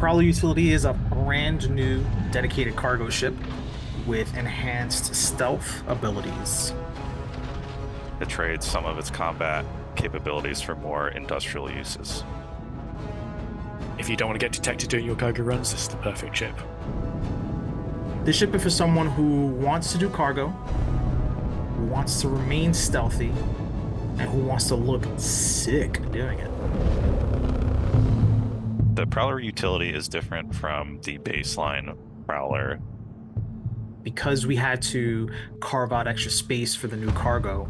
Prowler utility is a brand new dedicated cargo ship with enhanced stealth abilities. It trades some of its combat capabilities for more industrial uses. If you don't want to get detected doing your cargo runs, this is the perfect ship. This ship is for someone who wants to do cargo, who wants to remain stealthy, and who wants to look sick doing it. The Prowler utility is different from the baseline Prowler. Because we had to carve out extra space for the new cargo,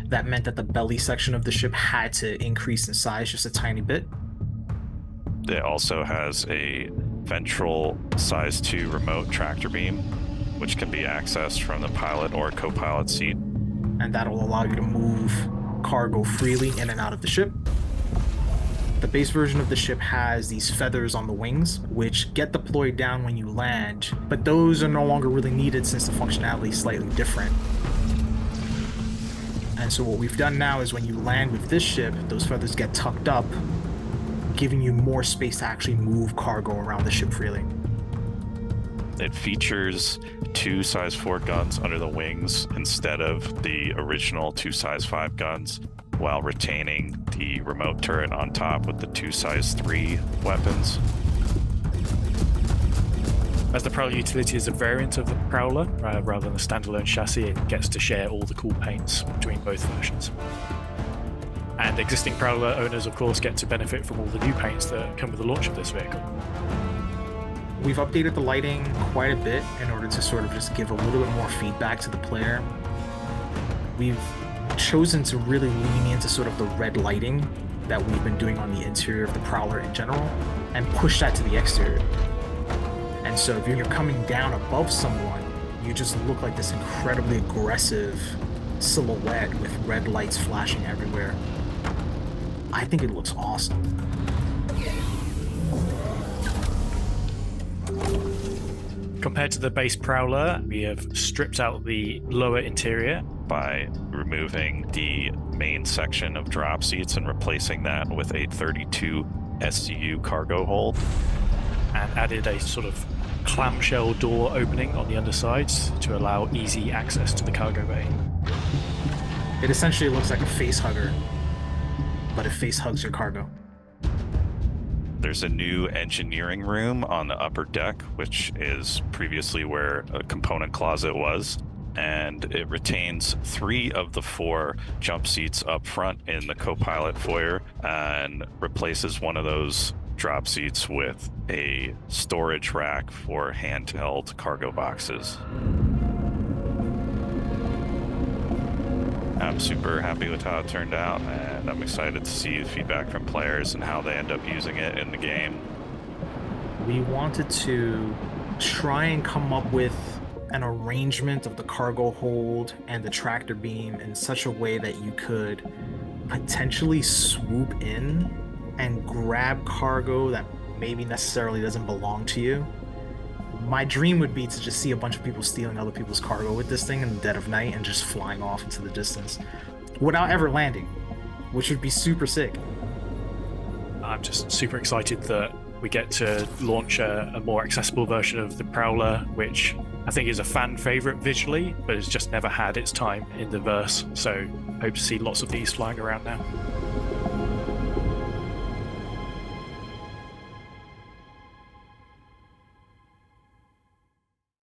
that meant that the belly section of the ship had to increase in size just a tiny bit. It also has a ventral size 2 remote tractor beam, which can be accessed from the pilot or co-pilot seat. And that'll allow you to move cargo freely in and out of the ship. The base version of the ship has these feathers on the wings, which get deployed down when you land, but those are no longer really needed since the functionality is slightly different. And so what we've done now is when you land with this ship, those feathers get tucked up, giving you more space to actually move cargo around the ship freely. It features 2 size 4 guns under the wings instead of the original 2 size 5 guns, while retaining the remote turret on top with the 2 size 3 weapons. As the Prowler utility is a variant of the Prowler, rather than a standalone chassis, it gets to share all the cool paints between both versions. And existing Prowler owners, of course, get to benefit from all the new paints that come with the launch of this vehicle. We've updated the lighting quite a bit in order to sort of just give a little bit more feedback to the player. We've chosen to really lean into sort of the red lighting that we've been doing on the interior of the Prowler in general and push that to the exterior. And so if you're coming down above someone, you just look like this incredibly aggressive silhouette with red lights flashing everywhere. I think it looks awesome. Compared to the base Prowler, we have stripped out the lower interior by removing the main section of drop seats and replacing that with a 32 SCU cargo hold. And added a sort of clamshell door opening on the undersides to allow easy access to the cargo bay. It essentially looks like a face hugger, but it face hugs your cargo. There's a new engineering room on the upper deck, which is previously where a component closet was, and it retains 3 of the 4 jump seats up front in the co-pilot foyer and replaces one of those drop seats with a storage rack for handheld cargo boxes. I'm super happy with how it turned out, and I'm excited to see the feedback from players and how they end up using it in the game. We wanted to try and come up with an arrangement of the cargo hold and the tractor beam in such a way that you could potentially swoop in and grab cargo that maybe necessarily doesn't belong to you. My dream would be to just see a bunch of people stealing other people's cargo with this thing in the dead of night and just flying off into the distance without ever landing, which would be super sick. I'm just super excited that we get to launch a more accessible version of the Prowler, which I think is a fan favorite visually, but has just never had its time in the verse. So hope to see lots of these flying around now.